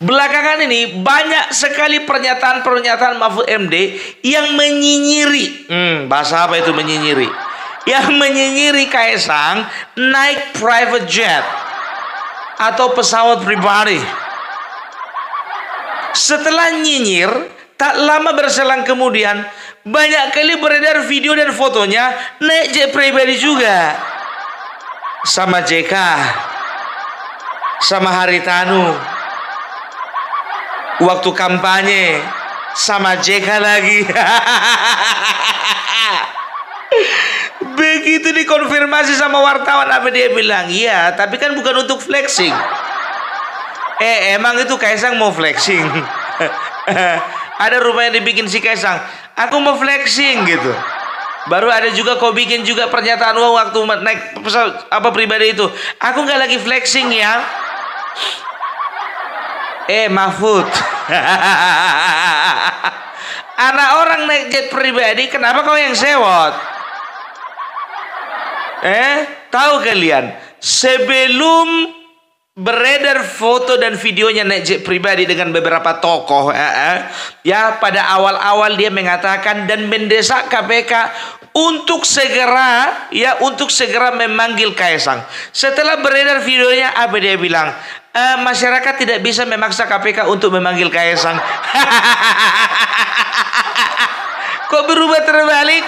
Belakangan ini banyak sekali pernyataan-pernyataan Mahfud MD yang menyinyiri. Bahasa apa itu menyinyiri? Yang menyinyiri Kaisang naik private jet atau pesawat pribadi. Setelah nyinyir, tak lama berselang kemudian banyak kali beredar video dan fotonya naik jet pribadi juga. Sama JK, sama Haritanu. Waktu kampanye sama JK lagi. Begitu dikonfirmasi sama wartawan, apa dia bilang? Iya, tapi kan bukan untuk flexing. Emang itu Kaisang mau flexing? Ada rupanya dibikin si Kaisang, aku mau flexing gitu. Baru ada juga kau bikin juga pernyataan waktu naik pesawat apa pribadi itu, aku nggak lagi flexing ya. Mahfud, anak orang naik jet pribadi, kenapa kau yang sewot? Tahu kalian, sebelum beredar foto dan videonya naik jet pribadi dengan beberapa tokoh, ya pada awal-awal dia mengatakan dan mendesak KPK untuk segera memanggil Kaisang. Setelah beredar videonya, apa dia bilang? Masyarakat tidak bisa memaksa KPK untuk memanggil Kaisang. Kok berubah terbalik?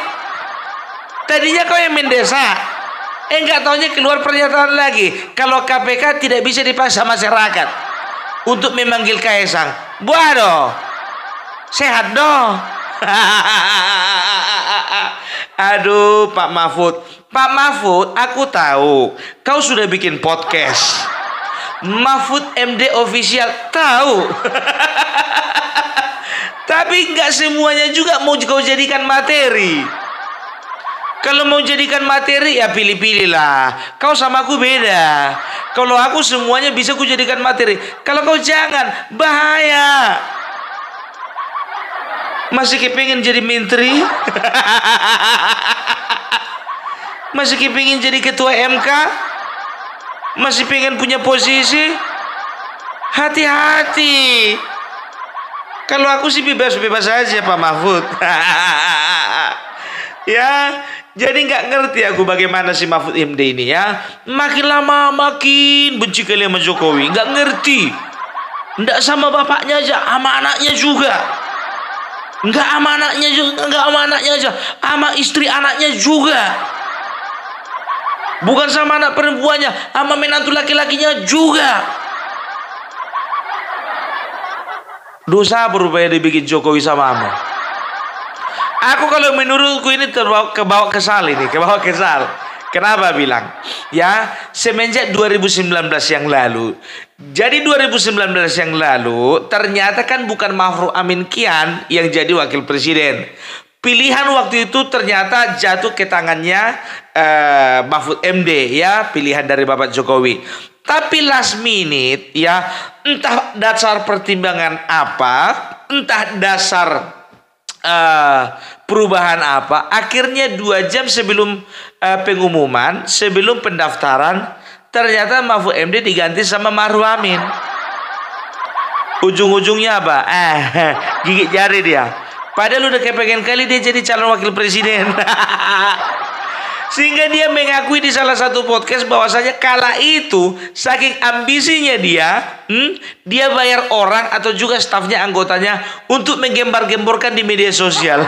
Tadinya kau yang mendesak. Enggak taunya keluar pernyataan lagi kalau KPK tidak bisa dipaksa masyarakat untuk memanggil Kaisang. Buah doh, sehat doh. Aduh Pak Mahfud, aku tahu kau sudah bikin podcast Mahfud MD Official, tahu. Tapi nggak semuanya juga mau kau jadikan materi. Kalau mau jadikan materi ya pilih-pilih lah. Kau sama aku beda. Kalau aku semuanya bisa ku jadikan materi. Kalau kau jangan, bahaya. Masih kepingin jadi menteri? Masih kepingin jadi ketua MK? Masih pengen punya posisi? Hati-hati. Kalau aku sih bebas-bebas aja Pak Mahfud. Ya, jadi nggak ngerti aku bagaimana si Mahfud MD ini ya. Makin lama makin benci kali sama Jokowi. Nggak ngerti. Nggak sama bapaknya aja, sama anaknya juga. Nggak sama anaknya aja, sama istri anaknya juga. Bukan sama anak perempuannya, sama menantu laki-lakinya juga. Dosa berupaya dibikin Jokowi sama Amo. Aku kalau menurutku ini kebawa kesal. Kenapa bilang? Ya, semenjak 2019 yang lalu. Jadi 2019 yang lalu ternyata kan bukan Ma'ruf Amin Kian yang jadi wakil presiden. Pilihan waktu itu ternyata jatuh ke tangannya Mahfud MD ya, pilihan dari Bapak Jokowi. Tapi last minute ya, entah dasar pertimbangan apa, entah dasar perubahan apa, akhirnya 2 jam sebelum pengumuman, sebelum pendaftaran, ternyata Mahfud MD diganti sama Ma'ruf Amin. Ujung-ujungnya apa? Gigit jari dia. Padahal udah kepengen kali dia jadi calon wakil presiden. Sehingga dia mengakui di salah satu podcast bahwasanya kala itu saking ambisinya dia bayar orang atau juga stafnya, anggotanya untuk menggembar-gemborkan di media sosial.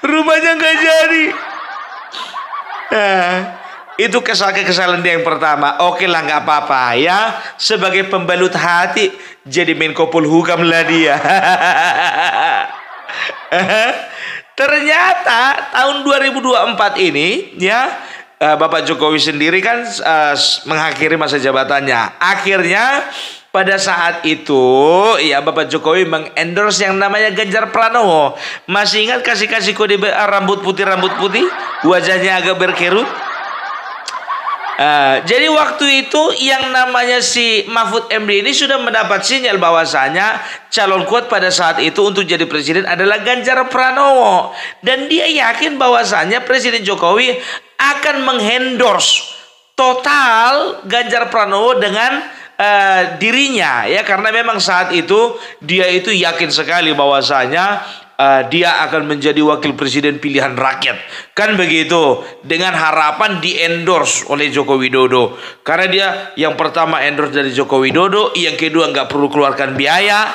Rupanya nggak jadi. Itu kesalahan dia yang pertama. Oke lah, nggak apa-apa ya. Sebagai pembalut hati jadi Menko Polhukam lah dia. Ternyata tahun 2024 ini ya, Bapak Jokowi sendiri kan mengakhiri masa jabatannya. Akhirnya pada saat itu ya Bapak Jokowi mengendorse yang namanya Ganjar Pranowo. Masih ingat kasih kode rambut putih, wajahnya agak berkerut. Jadi waktu itu yang namanya si Mahfud MD ini sudah mendapat sinyal bahwasanya calon kuat pada saat itu untuk jadi presiden adalah Ganjar Pranowo, dan dia yakin bahwasanya Presiden Jokowi akan mengendorse total Ganjar Pranowo dengan dirinya, ya, karena memang saat itu dia itu yakin sekali bahwasanya dia akan menjadi wakil presiden pilihan rakyat, kan begitu, dengan harapan di-endorse oleh Joko Widodo, karena dia yang pertama endorse dari Joko Widodo, yang kedua nggak perlu keluarkan biaya,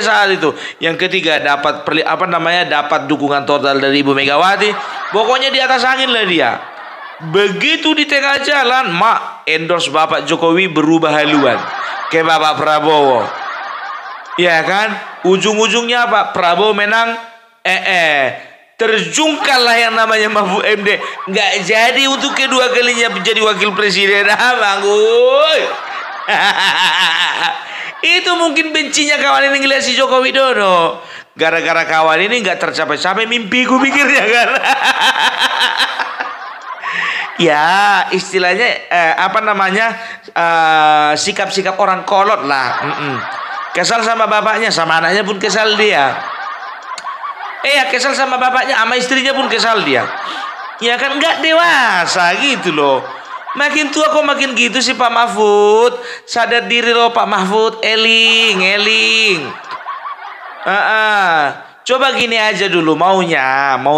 saat itu, yang ketiga dapat dapat dukungan total dari Ibu Megawati, pokoknya di atas angin lah dia. Begitu di tengah jalan, endorse Bapak Jokowi berubah haluan ke Bapak Prabowo, ya kan? Ujung-ujungnya Pak Prabowo menang, terjungkallah yang namanya Mahfud MD, nggak jadi untuk kedua kalinya menjadi wakil presiden. Bang Uy. Itu mungkin bencinya kawan ini ngeliat si Joko Widodo. Gara-gara kawan ini nggak tercapai-capai mimpiku, pikirnya kan. Ya, istilahnya sikap-sikap orang kolot lah. Kesal sama bapaknya, sama anaknya pun kesal dia. Kesal sama bapaknya, sama istrinya pun kesal dia. Ya kan, nggak dewasa gitu loh. Makin tua kok makin gitu sih Pak Mahfud. Sadar diri loh Pak Mahfud, eling. Coba gini aja dulu, maunya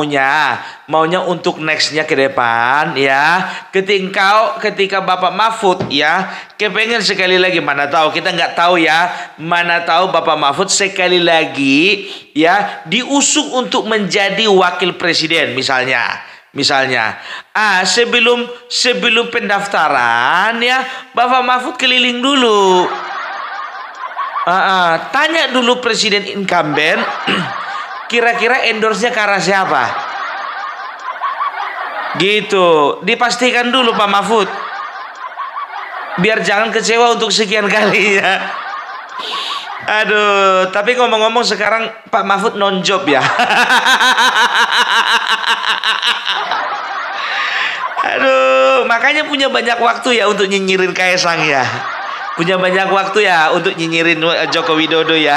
untuk nextnya ke depan, ya. Ketika Bapak Mahfud, ya, kepengen sekali lagi, mana tahu, kita nggak tahu ya, mana tahu Bapak Mahfud sekali lagi, ya, diusung untuk menjadi wakil presiden misalnya. Sebelum pendaftaran, ya, Bapak Mahfud keliling dulu. Tanya dulu presiden incumbent, kira-kira endorse-nya ke arah siapa? Gitu. Dipastikan dulu Pak Mahfud, biar jangan kecewa untuk sekian kalinya. Aduh, tapi ngomong-ngomong sekarang Pak Mahfud non-job ya. Aduh, makanya punya banyak waktu ya untuk nyinyirin Kaesang ya. Punya banyak waktu ya untuk nyinyirin Joko Widodo ya.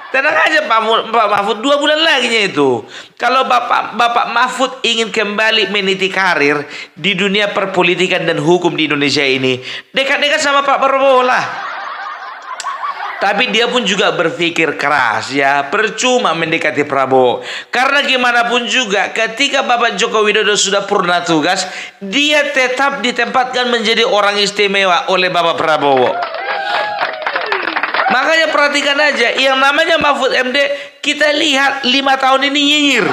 Tenang aja Pak Mahfud, 2 bulan lagi itu. Kalau Bapak Mahfud ingin kembali meniti karir di dunia perpolitikan dan hukum di Indonesia ini, dekat-dekat sama Pak Prabowo lah. Tapi dia pun juga berpikir keras, ya, percuma mendekati Prabowo. Karena gimana pun juga ketika Bapak Joko Widodo sudah purna tugas, dia tetap ditempatkan menjadi orang istimewa oleh Bapak Prabowo. Makanya perhatikan aja, yang namanya Mahfud MD, kita lihat 5 tahun ini nyinyir.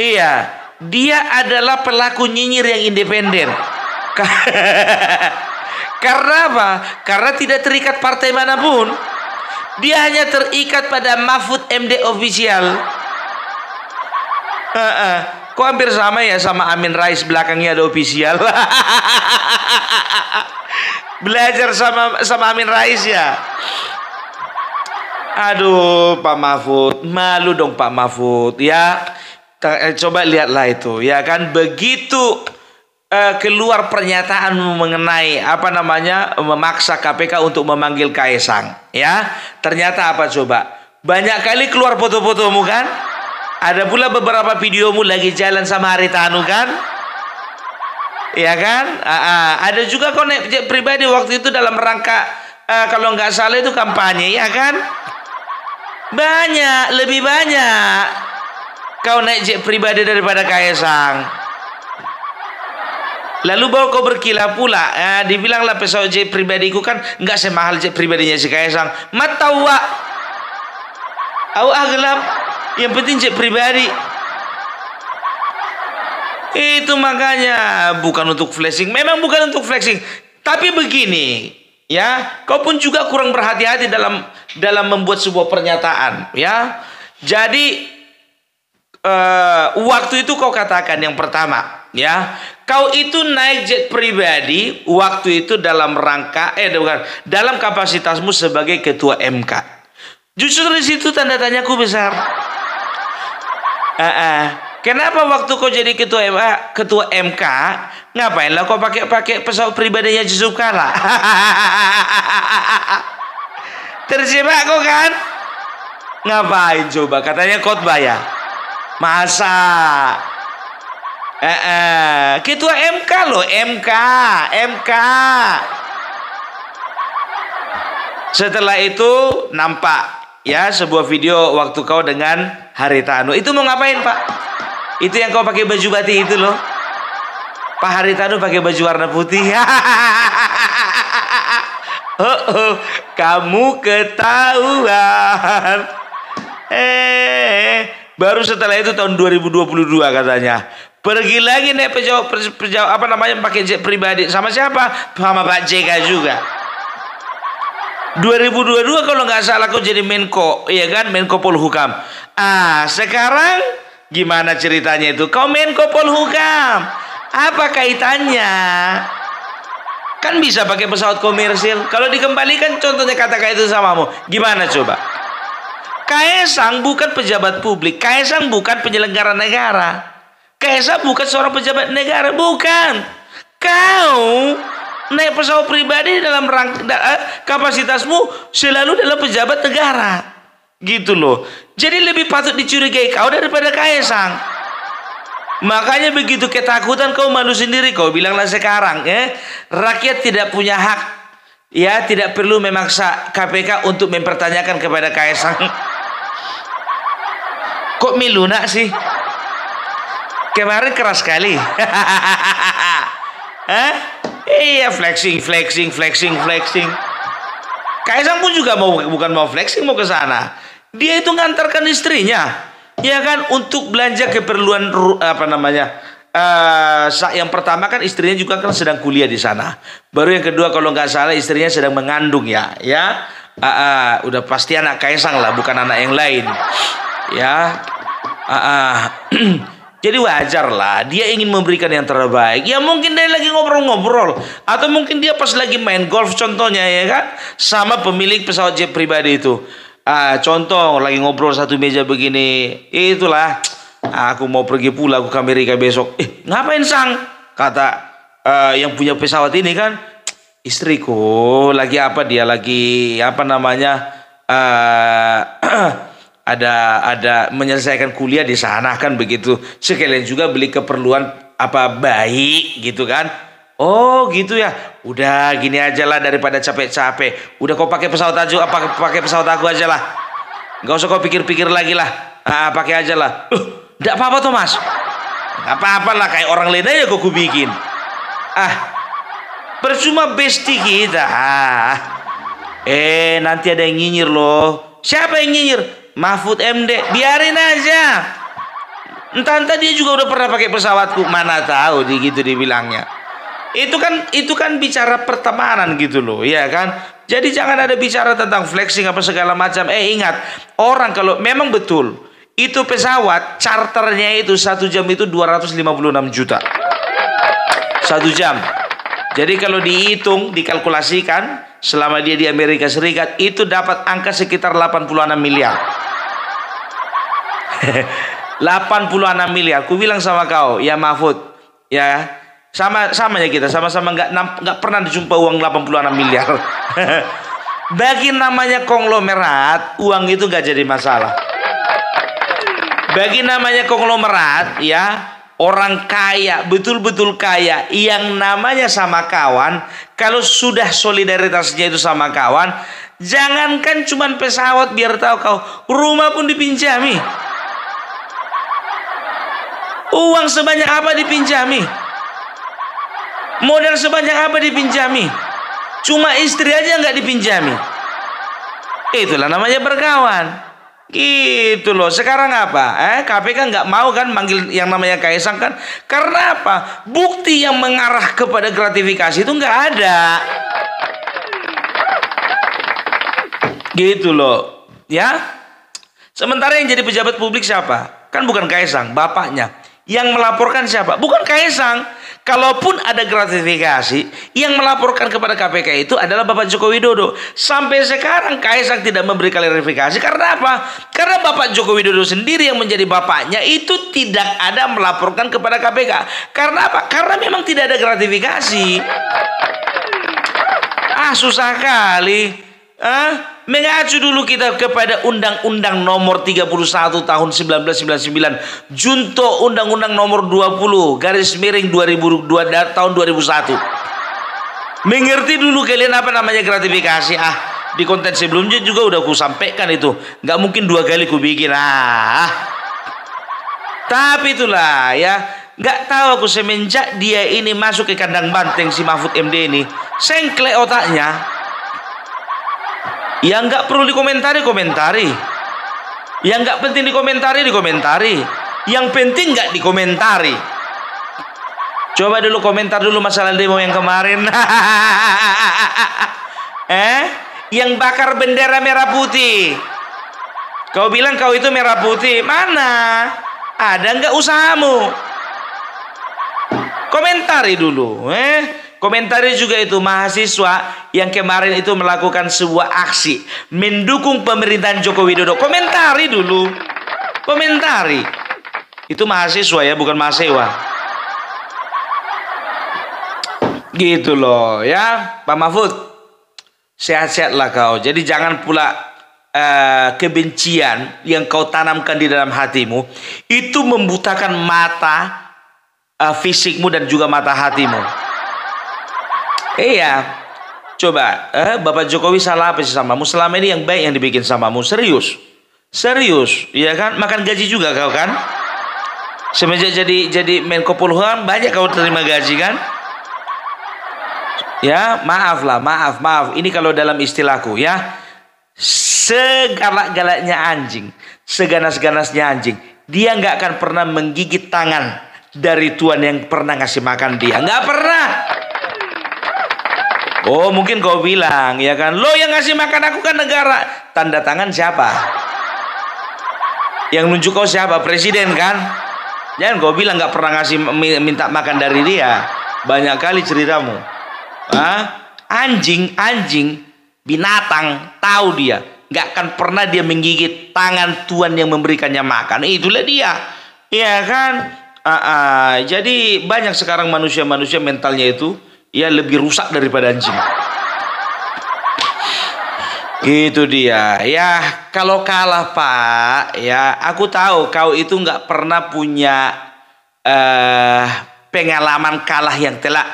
Iya, dia adalah pelaku nyinyir yang independen. Karena apa? Karena tidak terikat partai manapun. Dia hanya terikat pada Mahfud MD official. Kok hampir sama ya sama Amin Rais, belakangnya ada official. Belajar sama Amin Rais ya. Aduh Pak Mahfud, malu dong Pak Mahfud ya. Coba lihatlah itu, ya kan, begitu keluar pernyataan mengenai memaksa KPK untuk memanggil Kaesang, ya. Ternyata apa coba? Banyak kali keluar foto-fotomu kan? Ada pula beberapa videomu lagi jalan sama Haritanu kan? Ya kan? Ada juga kau naik jet pribadi waktu itu dalam rangka kalau nggak salah itu kampanye, ya kan? Lebih banyak kau naik jet pribadi daripada Kaesang. Lalu baru kau berkilah pula, dibilanglah pesawat jet pribadiku kan nggak semahal jet pribadinya si Kaesang. Matawa, gelap. Yang penting jet pribadi. Itu makanya bukan untuk flexing. Memang bukan untuk flexing. Tapi begini, ya, kau pun juga kurang berhati-hati dalam membuat sebuah pernyataan, ya. Jadi waktu itu kau katakan yang pertama, ya, kau itu naik jet pribadi waktu itu dalam rangka dalam kapasitasmu sebagai ketua MK. Justru di situ tanda tanyaku besar. Kenapa waktu kau jadi ketua MK, ngapainlah kau pakai pesawat pribadinya Yusuf Kala? Terjebak kau kan? Ngapain coba? Katanya khotbah ya. Masa Ketua MK loh, MK. Setelah itu nampak ya sebuah video waktu kau dengan Haritanu. Itu mau ngapain, Pak? Itu yang kau pakai baju batik itu loh. Pak Haritanu pakai baju warna putih. Kamu ketahuan. Baru setelah itu tahun 2022 katanya. Pergi lagi nih pejabat apa namanya pakai jet pribadi sama siapa? Sama Pak JK juga. 2022 kalau nggak salah kau jadi Menko, iya kan? Menko Polhukam. Sekarang gimana ceritanya itu? Kau Menko Polhukam. Apa kaitannya? Kan bisa pakai pesawat komersil. Kalau dikembalikan contohnya kata-kata itu samamu, gimana coba? Kaisang bukan pejabat publik. Kaisang bukan penyelenggara negara. Kaisang bukan seorang pejabat negara. Bukan. Kau naik pesawat pribadi dalam kapasitasmu selalu dalam pejabat negara. Gitu loh. Jadi lebih patut dicurigai kau daripada Kaisang. Makanya begitu ketakutan kau malu sendiri. Kau bilanglah sekarang rakyat tidak punya hak. Ya, tidak perlu memaksa KPK untuk mempertanyakan kepada Kaisang. Kok milunak sih? Kemarin keras sekali. Iya, flexing. Kaisang pun juga bukan mau flexing, mau ke sana. Dia itu ngantarkan istrinya. Ya kan, untuk belanja keperluan apa namanya? Yang pertama kan istrinya juga kan sedang kuliah di sana. Baru yang kedua kalau nggak salah istrinya sedang mengandung ya. Udah pasti anak Kaisang lah, bukan anak yang lain. Ya. Jadi wajar lah dia ingin memberikan yang terbaik. Ya mungkin dia lagi ngobrol-ngobrol, atau mungkin dia pas lagi main golf contohnya ya kan, sama pemilik pesawat jet pribadi itu. Contoh lagi ngobrol satu meja begini, itulah aku mau pergi pula aku ke Amerika besok. Ngapain Sang? Kata yang punya pesawat ini kan, istriku lagi apa, dia lagi apa namanya ada menyelesaikan kuliah di sana kan begitu. Sekalian juga beli keperluan apa bayi gitu kan. Oh gitu ya. Udah gini aja lah daripada capek-capek. Udah kau pakai pesawat aja, apa pakai pesawat aku aja lah. Gak usah kau pikir-pikir lagi lah. Pakai aja lah. Enggak apa-apa tuh Mas. Enggak apa-apa lah, kayak orang lain aja kau bikin. Percuma bestie kita. Nanti ada yang nyinyir loh. Siapa yang nyinyir? Mahfud MD. Biarin aja. Entah dia juga udah pernah pakai pesawatku. Mana tahu gitu dibilangnya. Itu kan bicara pertemanan gitu loh, ya kan? Jadi jangan ada bicara tentang flexing apa segala macam. Ingat, orang kalau memang betul itu pesawat charternya itu 1 jam itu 256 juta. 1 jam. Jadi kalau dihitung, dikalkulasikan selama dia di Amerika Serikat itu dapat angka sekitar 86 miliar. 86 miliar. Ku bilang sama kau, ya Mahfud, ya sama ya kita, sama-sama nggak pernah dijumpa uang 86 miliar. Bagi namanya konglomerat, uang itu nggak jadi masalah. Bagi namanya konglomerat, ya orang kaya, betul-betul kaya, yang namanya sama kawan, kalau sudah solidaritasnya itu sama kawan, jangankan cuman pesawat biar tahu kau, rumah pun dipinjami. Uang sebanyak apa dipinjami? Modal sebanyak apa dipinjami? Cuma istri aja nggak dipinjami. Itulah namanya berkawan. Gitu loh. Sekarang apa? KPK nggak mau kan manggil yang namanya Kaisang kan? Karena apa? Bukti yang mengarah kepada gratifikasi itu nggak ada. Gitu loh. Ya. Sementara yang jadi pejabat publik siapa? Kan bukan Kaisang, bapaknya. Yang melaporkan siapa? Bukan Kaisang. Kalaupun ada gratifikasi, yang melaporkan kepada KPK itu adalah Bapak Joko Widodo. Sampai sekarang Kaisang tidak memberi klarifikasi. Karena apa? Karena Bapak Joko Widodo sendiri yang menjadi bapaknya itu tidak ada melaporkan kepada KPK. Karena apa? Karena memang tidak ada gratifikasi. Susah kali. Mengacu dulu kita kepada Undang-Undang nomor 31 tahun 1999, junto Undang-Undang nomor 20 garis miring 2002 tahun 2001. Mengerti dulu kalian apa namanya gratifikasi. Di konten sebelumnya juga udah aku sampaikan itu. Nggak mungkin 2 kali ku bikin. Tapi itulah ya. Nggak tahu aku semenjak dia ini masuk ke kandang banteng si Mahfud MD ini, sengklek otaknya. Yang nggak perlu dikomentari, komentari. Yang nggak penting dikomentari, dikomentari. Yang penting nggak dikomentari. Coba dulu komentar dulu masalah demo yang kemarin. Yang bakar bendera merah putih. Kau bilang kau itu merah putih. Mana? Ada nggak usahamu? Komentari dulu. Komentari juga itu mahasiswa yang kemarin itu melakukan sebuah aksi mendukung pemerintahan Joko Widodo. Komentari dulu. Komentari. Itu mahasiswa ya, bukan mahasiswa. Gitu loh ya, Pak Mahfud. Sehat-sehatlah kau. Jadi jangan pula kebencian yang kau tanamkan di dalam hatimu itu membutakan mata fisikmu dan juga mata hatimu. Iya. Coba, Bapak Jokowi salah apa sih samamu? Selama ini yang baik yang dibikin samamu. Serius. Serius, iya kan? Makan gaji juga kau kan? Semenjak jadi Menko Polhukam banyak kau terima gaji kan? Ya, maaf lah, maaf. Ini kalau dalam istilahku ya. Segalak-galaknya anjing, seganas-ganasnya anjing, dia nggak akan pernah menggigit tangan dari Tuhan yang pernah ngasih makan dia. Nggak pernah. Oh mungkin kau bilang ya kan, lo yang ngasih makan aku kan negara. Tanda tangan siapa? Yang nunjuk kau siapa? Presiden kan? Jangan kau bilang nggak pernah ngasih minta makan dari dia. Banyak kali ceritamu. Anjing binatang, tahu dia nggak akan pernah dia menggigit tangan Tuhan yang memberikannya makan. Itulah dia, ya kan? Jadi banyak sekarang manusia mentalnya itu ya lebih rusak daripada anjing. Itu dia. Ya kalau kalah Pak, ya aku tahu kau itu nggak pernah punya pengalaman kalah yang telak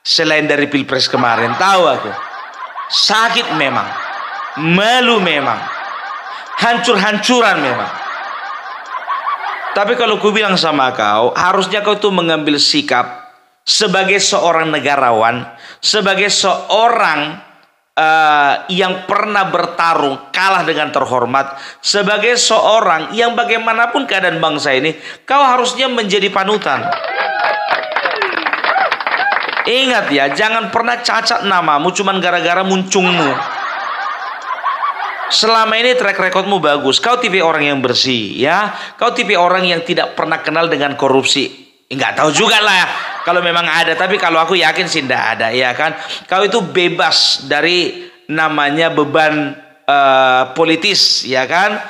selain dari Pilpres kemarin. Tahu aku. Sakit memang, malu memang, hancur-hancuran memang. Tapi kalau ku bilang sama kau, harusnya kau tuh mengambil sikap sebagai seorang negarawan, sebagai seorang yang pernah bertarung kalah dengan terhormat, sebagai seorang yang bagaimanapun keadaan bangsa ini, kau harusnya menjadi panutan. Ingat ya, jangan pernah cacat namamu cuman gara-gara muncungmu. Selama ini track recordmu bagus. Kau tipe orang yang bersih ya. Kau tipe orang yang tidak pernah kenal dengan korupsi. Enggak tahu juga lah kalau memang ada. Tapi kalau aku yakin sih tidak ada ya kan. Kau itu bebas dari namanya beban politis ya kan.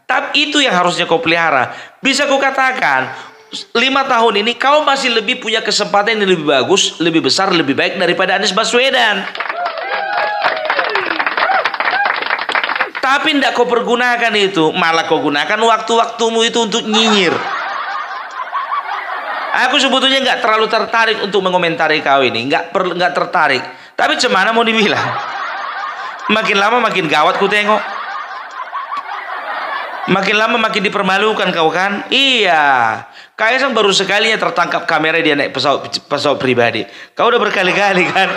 Tapi itu yang harusnya kau pelihara. Bisa kau katakan 5 tahun ini kau masih lebih punya kesempatan yang lebih bagus, lebih besar, lebih baik daripada Anies Baswedan. Tapi tidak kau pergunakan itu, malah kau gunakan waktu-waktumu itu untuk nyinyir. Aku sebetulnya nggak terlalu tertarik untuk mengomentari kau ini, nggak tertarik. Tapi cemana mau dibilang? Makin lama makin gawat ku tengok. Makin lama makin dipermalukan kau kan? Iya. Kaisang baru sekalinya tertangkap kamera dia naik pesawat pribadi. Kau udah berkali-kali kan?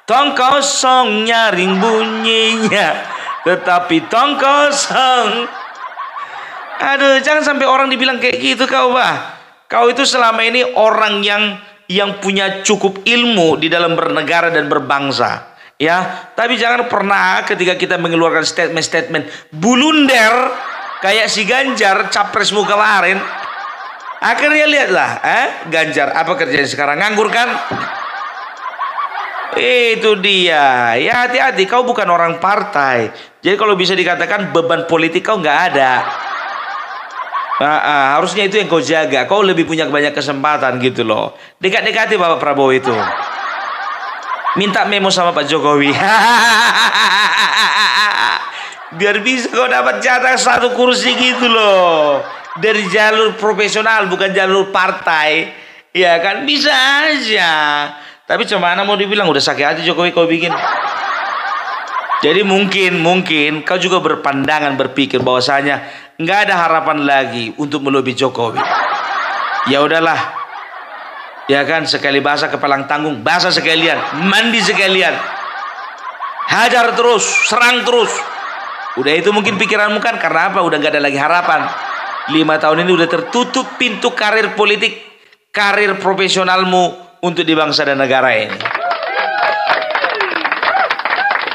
Tong kosong nyaring bunyinya, tetapi tong kosong. Aduh, jangan sampai orang dibilang kayak gitu kau bah. Kau itu selama ini orang yang punya cukup ilmu di dalam bernegara dan berbangsa. Ya, tapi jangan pernah ketika kita mengeluarkan statement-statement bulunder kayak si Ganjar capresmu kemarin. Akhirnya lihatlah, Ganjar apa kerjanya sekarang, nganggur kan? Itu dia. Ya hati-hati, kau bukan orang partai. Jadi kalau bisa dikatakan beban politik kau nggak ada. Harusnya itu yang kau jaga. Kau lebih punya banyak kesempatan gitu loh. Dekat-dekati Bapak Prabowo itu. minta memo sama Pak Jokowi. Biar bisa kau dapat jatah satu kursi gitu loh. Dari jalur profesional, bukan jalur partai. Ya kan, bisa aja. Tapi cuman mau dibilang, udah sakit hati Jokowi kau bikin. Jadi mungkin kau juga berpandangan, berpikir bahwasanya nggak ada harapan lagi untuk melobi Jokowi. Ya udahlah, ya kan, sekali basah kepalang tanggung, basah sekalian, mandi sekalian, hajar terus, serang terus. Udah itu mungkin pikiranmu kan, karena apa? Udah nggak ada lagi harapan. 5 tahun ini udah tertutup pintu karir politik, karir profesionalmu untuk di bangsa dan negara ini.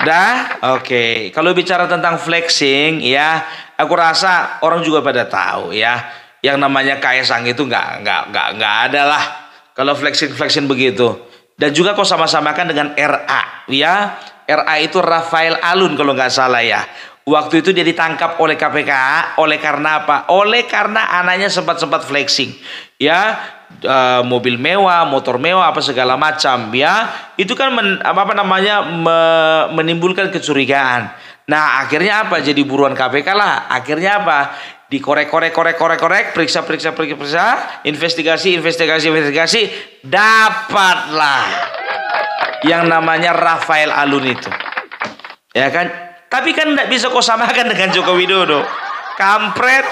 Dah, oke. Kalau bicara tentang flexing, ya, aku rasa orang juga pada tahu, ya, yang namanya Kaesang itu nggak ada lah. Kalau flexing begitu. Dan juga kau sama-samakan dengan RA, ya. RA itu Rafael Alun kalau nggak salah ya. Waktu itu dia ditangkap oleh KPK, oleh karena apa? Oleh karena anaknya sempat flexing, ya. Mobil mewah, motor mewah, apa segala macam, ya. Itu kan menimbulkan kecurigaan. Nah, akhirnya apa? Jadi buruan KPK lah. Akhirnya apa? Dikorek, periksa, investigasi, dapatlah yang namanya Rafael Alun itu. Ya kan? Tapi kan tidak bisa kau samakan dengan Joko Widodo. Kampret.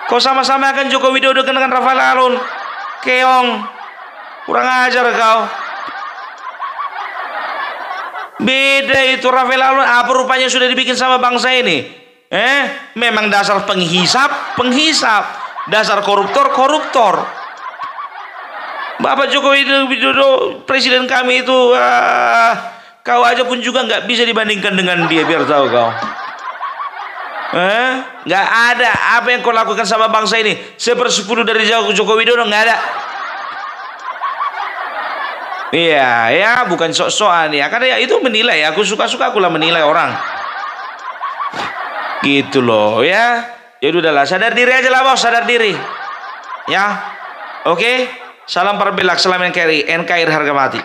Kau sama-samakan Joko Widodo dengan Rafael Alun. Keong. Kurang ajar kau. Beda itu Rafael Alun. Apa rupanya sudah dibikin sama bangsa ini? Memang dasar penghisap. Dasar koruptor. Bapak Joko Widodo, presiden kami itu, kau aja pun juga nggak bisa dibandingkan dengan dia, biar tahu kau. Nggak ada. Apa yang kau lakukan sama bangsa ini 1/10 dari Joko Widodo, nggak ada. Iya, ya, bukan sok-sokan ya. Karena ya itu menilai. Aku suka-suka aku lah menilai orang. Gitu loh, ya. Ya udahlah, sadar diri aja lah bos, sadar diri. Ya, oke. Salam Parabelak, salam NKRI, NKRI harga mati.